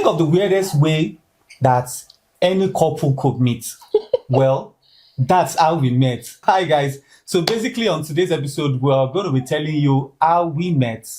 of the weirdest way that any couple could meet. Well, that's how we met. Hi guys. So basically on today's episode, we're going to be telling you how we met.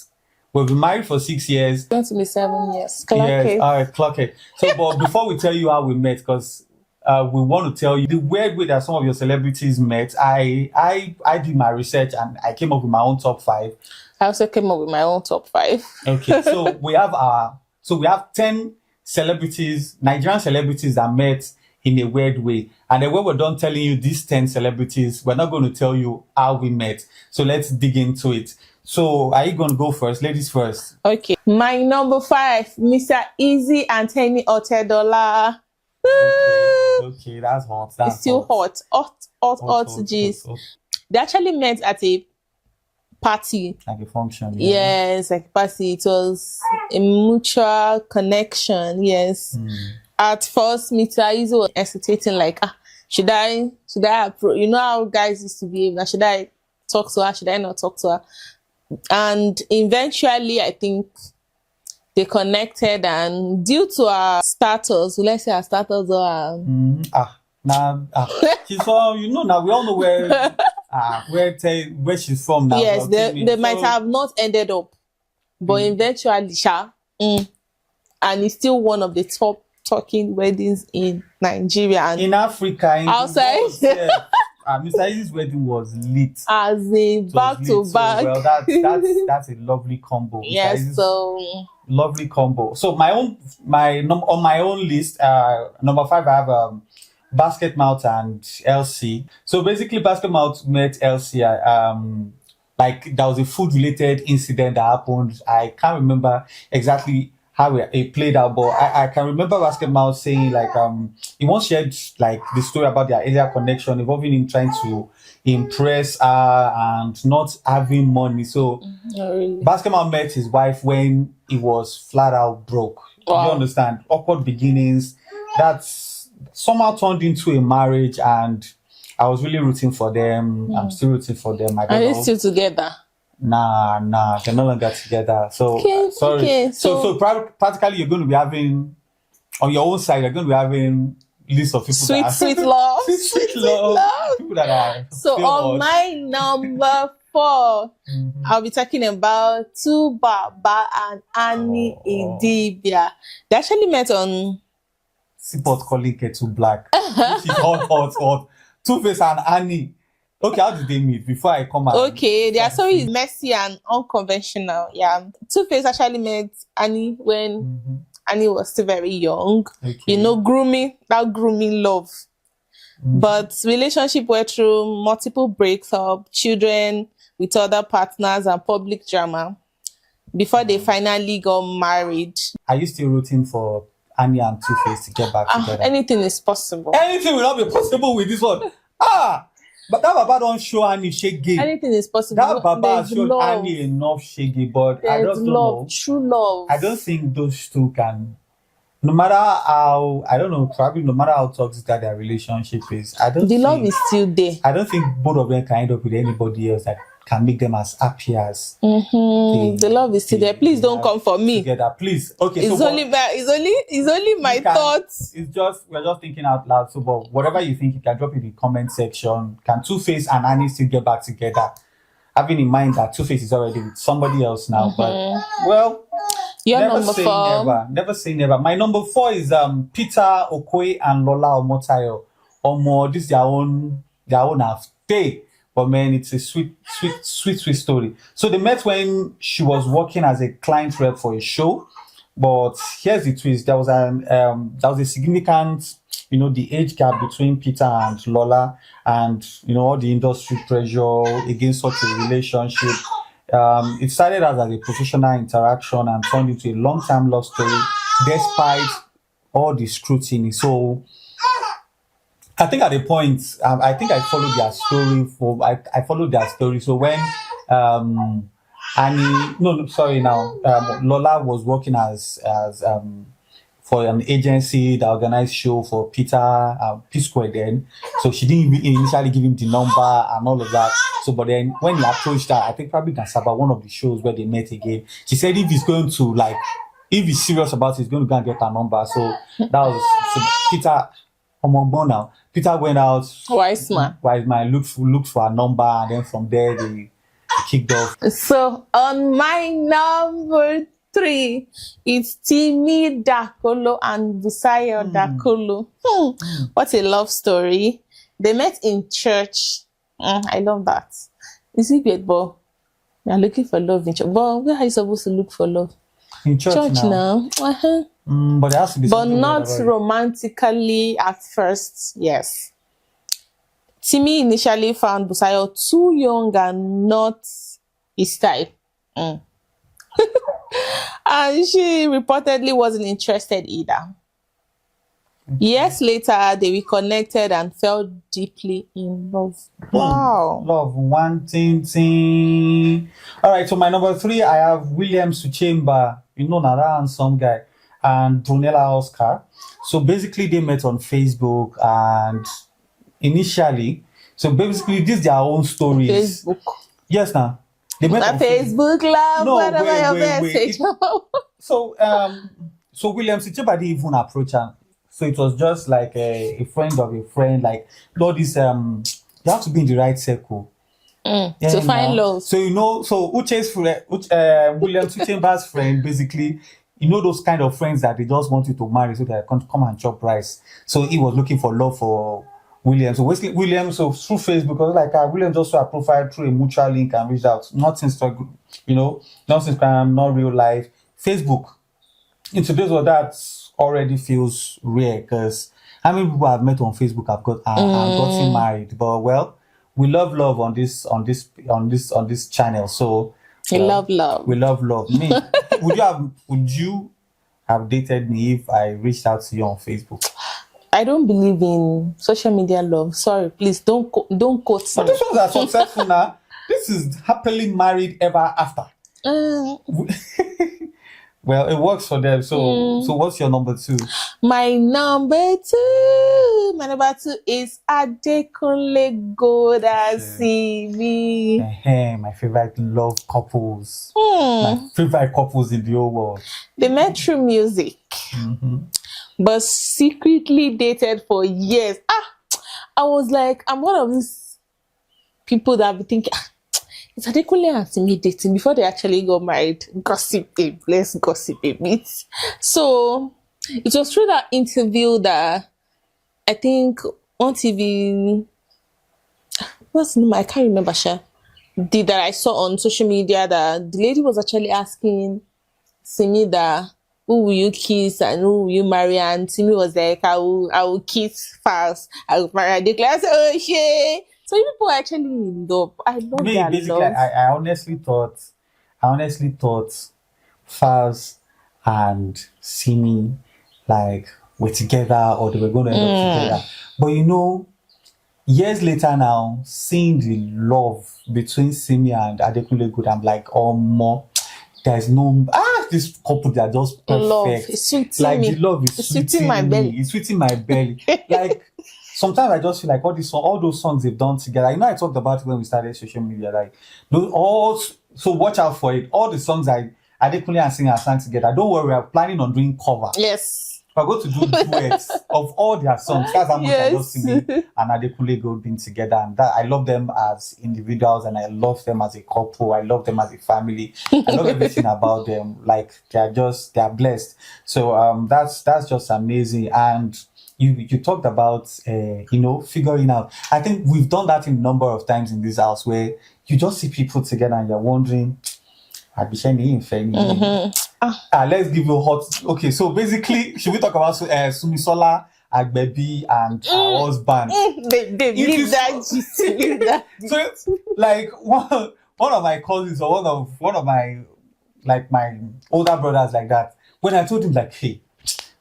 We've been married for 6 years. Going to be 7 years. Yes, all right, clock it. So, but before we tell you how we met, because we want to tell you the weird way that some of your celebrities met. I did my research and I came up with my own top 5. I also came up with my own top 5. Okay, so we have 10 celebrities, Nigerian celebrities that met in a weird way. And then when we're done telling you these 10 celebrities, we're not going to tell you how we met. So let's dig into it. So are you going to go first? Ladies first. Okay. My number 5, Mr. Easy and Tenny Otedola. Okay, that's hot. That's it's still hot. G's. They actually met at a party. Like a function. Yeah. Yes, like a party. It was a mutual connection. Yes. At first, Mr. Easy was hesitating, like, should I you know how guys used to behave. Should I talk to her? Should I not talk to her? And eventually, I think they connected, and due to our status, let's say our status or she's from, now we all know where she's from now. Yes, they might have not ended up, but eventually, and it's still one of the top talking weddings in Nigeria and in Africa, outside. Mr. Easy's wedding was lit. As in back to back. So, well, that's a lovely combo. Yes, so lovely combo. So on my own list, number 5, I have Basket Mouth and LC. So basically, Basket Mouth met LC. Like there was a food related incident that happened. I can't remember exactly how it played out, but I can remember Basket Mouth saying like he once shared like the story about their earlier connection involving him trying to impress her and not having money. So really. Basket Mouth met his wife when he was flat out broke. Wow. You understand? Awkward beginnings. That's somehow turned into a marriage, and I was really rooting for them. I'm still rooting for them. I don't Are know. they still together? Nah, they're no longer together. So sorry. Okay, so practically you're going to be having on your own side. You're going to be having list of people. Sweet love. Sweet love. People that are so on my number 4, I'll be talking about Baba and Annie Idibia. They actually met on Seaport calling Kettle Black. Which is hot. Two-Face and Annie. Okay, how did they meet? Before I come out. Okay, their story is messy and unconventional. Yeah. Two-Face actually met Annie when Annie was still very young. Okay. Grooming love. But relationship went through multiple breakups, children with other partners, and public drama before they finally got married. Are you still rooting for Annie and Two-Face to get back together? Anything is possible. Anything will not be possible with this one. But that Baba don't show Annie shaggy. Anything is possible. That Baba showed Annie enough shaggy, but I don't know. True love. I don't think those two can, no matter how, I don't know, probably no matter how toxic that their relationship is, love is still there. I don't think both of them can end up with anybody else that can make them as happy as the love is still there. Please don't come for me. Together, please. Okay, it's only my thoughts. We're just thinking out loud. So, but whatever you think, you can drop in the comment section. Can Two-Face and Annie still get back together? Having in mind that Two-Face is already with somebody else now, but well, your never number say 4. never. Never say never. My number 4 is Peter Okoye and Lola Omotayo. This is their own affair. But man, it's a sweet story. So they met when she was working as a client rep for a show. But here's the twist: there was a significant, the age gap between Peter and Lola, and all the industry pressure against such a relationship. It started as a professional interaction and turned into a long-term love story, despite all the scrutiny. So I think at the point, I think I followed their story. I followed their story. So when Lola was working as for an agency that organized show for Peter P Square then, so she didn't initially give him the number and all of that. So, but then when he approached her, I think probably Nasaba, one of the shows where they met again, she said if he's going to if he's serious about it, he's going to go and get her number. So that was so Peter. Now. Peter went out. Wise man. Wise man looked for a number, and then from there they kicked off. So on my number 3, it's Timmy Dakolo and Busayo Dakolo. What a love story. They met in church. I love that. Is it great, but you're looking for love in church? But where are you supposed to look for love? In church now. But there has to be but something not romantically at first. Yes. Timmy initially found Busayo too young and not his type. And she reportedly wasn't interested either. Years later, they reconnected and fell deeply in love. Wow. Love, one thing. All right, so my number 3, I have William Suchemba, that handsome guy, and Brunella Oscar. So basically, they met on Facebook, and initially, so basically, these are their own stories. Facebook. Yes, now. They met on Facebook love, No, whatever your message. So William Suchemba didn't even approach her. So it was just like a friend of a friend, like all this. You have to be in the right circle to find love. So so Uche's friend, William Suchemba's friend, basically, those kind of friends that they just want you to marry so they can come and chop rice. So he was looking for love for William. So basically, William, so through Facebook, was like William just saw a profile through a mutual link and reached out. Not Instagram, not Instagram, not real life. Facebook. In today's world, that's already feels rare because how many people I've met on Facebook have gotten married. But well, we love love on this channel. So we love love. We love love. Me, would you have dated me if I reached out to you on Facebook? I don't believe in social media love. Sorry, please don't quote me. But this ones are successful now. This is happily married ever after. Well, it works for them. So what's your number 2? My number 2 is Adekunle Gold and Simi. My favorite love couples. My favorite couples in the whole world. They met through music, but secretly dated for years. I was like, I'm one of these people that be thinking, it's Adekunle and Simi dating before they actually got married. Gossip, babe. Let's gossip a bit. So it was through that interview that I think on TV, what's the name? I can't remember. That I saw on social media that the lady was actually asking Simi that who will you kiss and who will you marry? And Simi was like, I will kiss first. I will marry Adekunle. I said, oh shit. So you people are actually in love. I love that basically, love. I honestly thought Faz and Simi were together or they were going to end up together. But years later now, seeing the love between Simi and Adekunle Gold, I'm like, oh more. There's no this couple, they are just perfect. Love is sweeting me. The love is sweeting my belly. It's sweeting my belly. Sometimes I just feel like all those songs they've done together. I talked about it when we started social media. So watch out for it. All the songs Adekunle and Simi have sang together. Don't worry, we're planning on doing cover. Yes. We're going to do duets of all their songs. That's how much I love Simi and Adekunle Gold being together. And that I love them as individuals and I love them as a couple. I love them as a family. I love everything about them. They're blessed. So that's just amazing. And you talked about figuring out. I think we've done that a number of times in this house where you just see people together and you're wondering, let's give you a hot. Okay, so basically, should we talk about Sumisola Agbebi and her husband? Leave that. So, one of my cousins or one of my my older brothers like that. When I told him hey,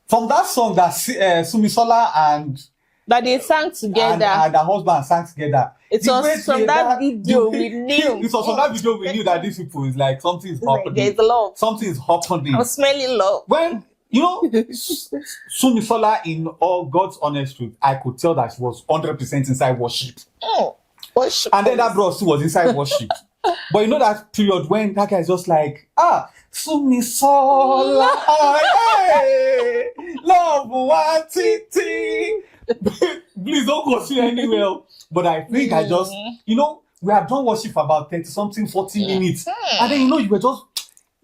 from that song that Sumisola and that they sang together and her husband sang together. It was from that video we knew. It was from that video we knew that these people is something is happening. There's love. Something is happening. I'm smelling love. When Sumisola, in all God's honest truth, I could tell that she was 100% inside worship. Worship. And then that bro too was inside worship. But you know that period when that guy is just like, Sumisola, hey, love one titi. Please don't go see anywhere. But I think I just, we have done worship for about 30 something, 40 minutes. And then,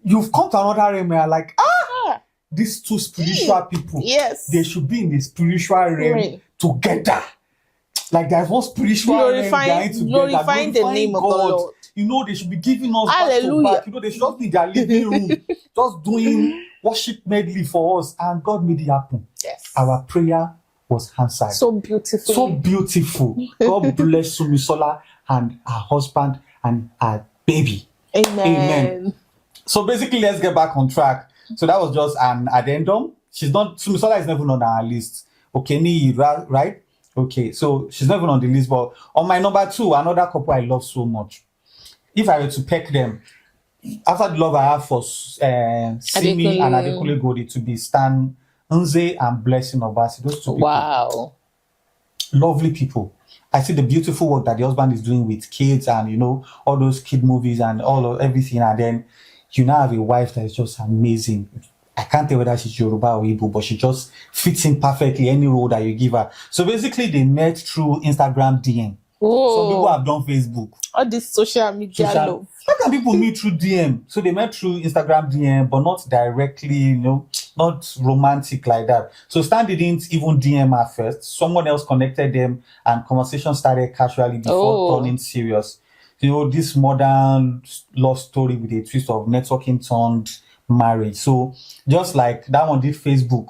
you've come to another realm where you're like, these two spiritual people, Yes. they should be in the spiritual realm together. Like there's one spiritual realm behind together. Glorifying the name of the Lord. They should be giving us Hallelujah. back to back. They should just be in their living room, just doing worship medley for us. And God made it happen. Yes. Our prayer was answered. So beautiful. So beautiful. God bless Sumisola and her husband and her baby. Amen. So basically, let's get back on track. So that was just an addendum. Sumisola is never on our list. Okay, right? Okay, so she's not even on the list. But on my number 2, another couple I love so much. If I were to pick them, after the love I have for Simi and Adekunle Gold, it to be Stan Nze and Blessing Obasi. Those two people. Wow. Lovely people. I see the beautiful work that the husband is doing with kids and, all those kid movies and everything. And then you now have a wife that is just amazing. I can't tell whether she's Yoruba or Igbo, but she just fits in perfectly any role that you give her. So basically, they met through Instagram DM. Oh. Some people have done Facebook. All this social media love. How can people meet through DM? So they met through Instagram DM, but not directly, not romantic like that. So Stan didn't even DM her first. Someone else connected them and conversation started casually before turning serious. This modern love story with a twist of networking turned marriage. So just like that one did Facebook,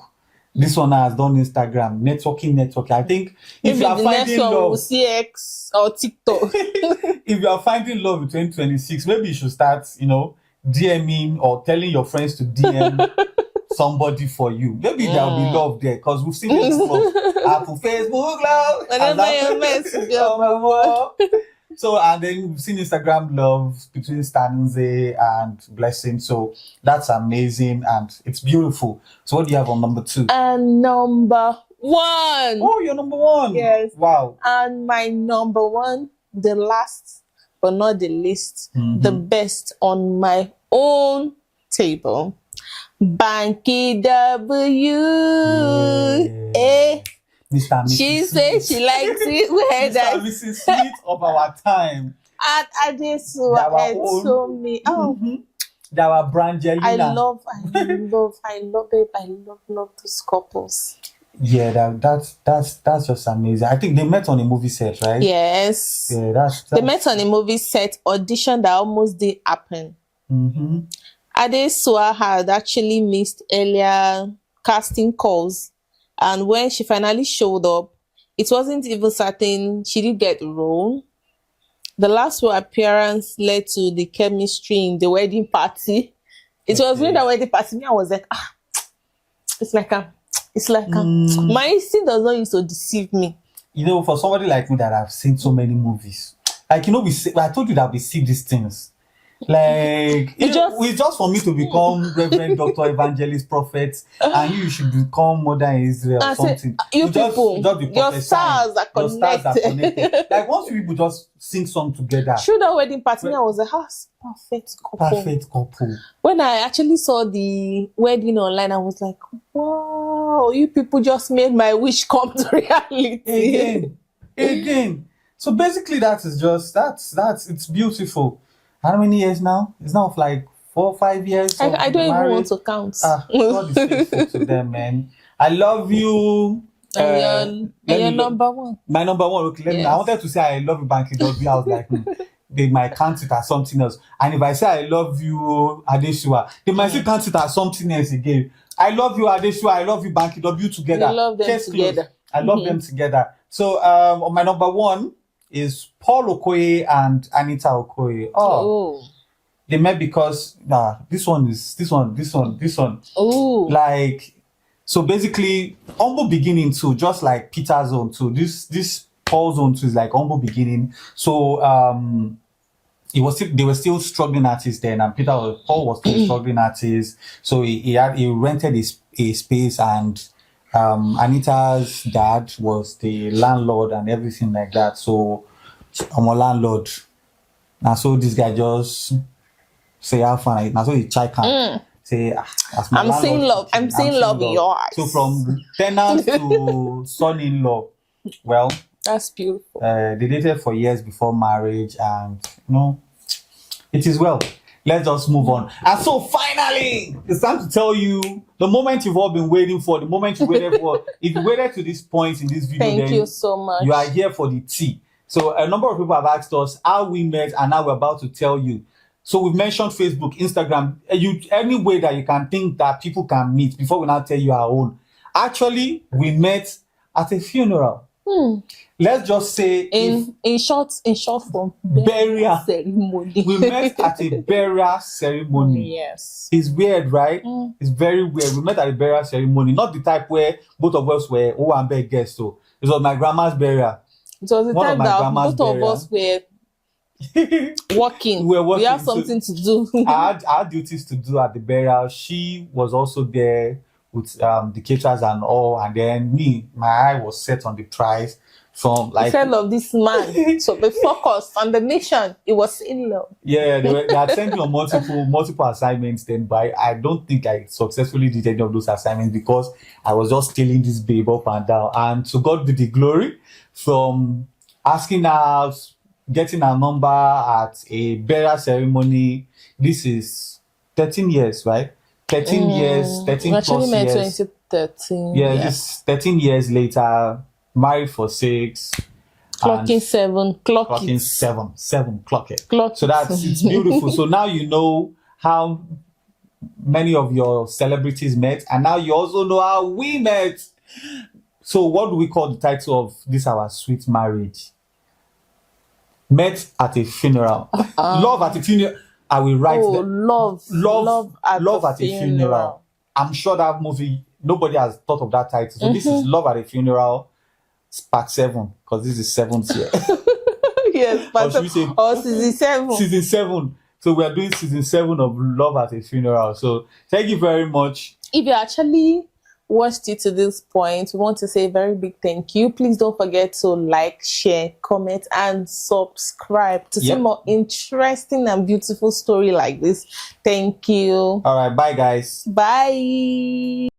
this one has done Instagram, networking. I think if you are finding love, CX or TikTok. if you are finding love in 2026, maybe you should start, DMing or telling your friends to DM somebody for you. Maybe there will be love there because we've seen this love. Apple Facebook love. So, and then we've seen Instagram love between Stanze and Blessing. So that's amazing and it's beautiful. So what do you have on number 2? And number 1. Oh, you're number 1. Yes. Wow. And my number 1, the last but not the least, the best on my own table. Banky W. She said she likes it when Mr. Mrs. Smith of our time. And Adesua told me, they were Brangelina. I love those couples. Yeah, that's just amazing. I think they met on a movie set, right? Yes. Yeah, that's they met on a movie set, audition that almost didn't happen. Adesua had actually missed earlier casting calls. And when she finally showed up, it wasn't even certain she did get the role. The last appearance led to the chemistry in the wedding party. It was during the wedding party, I was like, it's like my instinct does not used to deceive me. For somebody like me that I've seen so many movies, I told you that we see these things. Like it's just for me to become Reverend Doctor Evangelist Prophet, and you should become Mother in Israel or something. Your stars are connected. Like once you people just sing song together. Through the wedding party, I was like, perfect couple. When I actually saw the wedding online, I was like, wow, you people just made my wish come to reality. Again. So basically, that's it's beautiful. How many years now? It's now like 4 or 5 years. I don't even want to count. God is faithful to them, man. I love you. And you're number 1. My number 1. Okay, I wanted to say I love you, Banky W. I was like, they might count it as something else. And if I say I love you, Adesua, they might still count it as something else again. I love you, Adesua. I love you, Banky W. together. I love them together. I love them together. So on my number 1 is Paul Okoye and Anita Okoye. They met because this one. Oh, like so basically humble beginning too, just like Peter's own too. This Paul's own too is like humble beginning. So they were still struggling artists then, and Paul was still struggling artist. So he rented a space, and Anita's dad was the landlord and everything like that. So I'm a landlord. Now so this guy just say how fun. Now so the chai can say as my I'm seeing landlord love. teaching, I'm seeing love in your eyes. So from tenant to son-in-law, well, That's beautiful. they dated for years before marriage, and it is well. Let's just move on. And so finally, it's time to tell you the moment you've all been waiting for, the moment you waited for. If you waited to this point in this video, Thank then you so much. you are here for the tea. So a number of people have asked us how we met, and now we're about to tell you. So we've mentioned Facebook, Instagram, any way that you can think that people can meet before we now tell you our own. Actually, we met at a funeral. Let's just say in short form, burial ceremony. We met at a burial ceremony. Yes. It's weird, right? It's very weird. We met at a burial ceremony, not the type where both of us were and beg guests. So it was my grandma's burial. It was the One of time my that grandma's both burial. of us were working. We have something to do. I had duties to do at the burial. She was also there with the caterers and all, and then my eye was set on the prize from like Instead of this man, so be focused on the mission. It was in love. Yeah, they had sent me on multiple assignments then, but I don't think I successfully did any of those assignments because I was just killing this babe up and down. And to God be the glory, from asking out, getting a number at a burial ceremony. This is 13 years, right? 13 years, 13 We plus actually met years. 2013. Yeah, this 13 years later, married for 6. Clocking 7. Clocking 7. Clock it. Clock So it's beautiful. So now you know how many of your celebrities met, and now you also know how we met. So what do we call the title of this our sweet marriage? Met at a funeral. Love at a funeral. I will write that. Love at a funeral. I'm sure that movie, nobody has thought of that title. So this is Love at a Funeral, part 7, because this is 7th year. Yes, Or should we say season 7. Season 7. So we are doing season 7 of Love at a Funeral. So thank you very much. If you actually watched it to this point, we want to say a very big thank you. Please don't forget to like, share, comment, and subscribe to see more interesting and beautiful story like this. Thank you. All right, bye guys. Bye.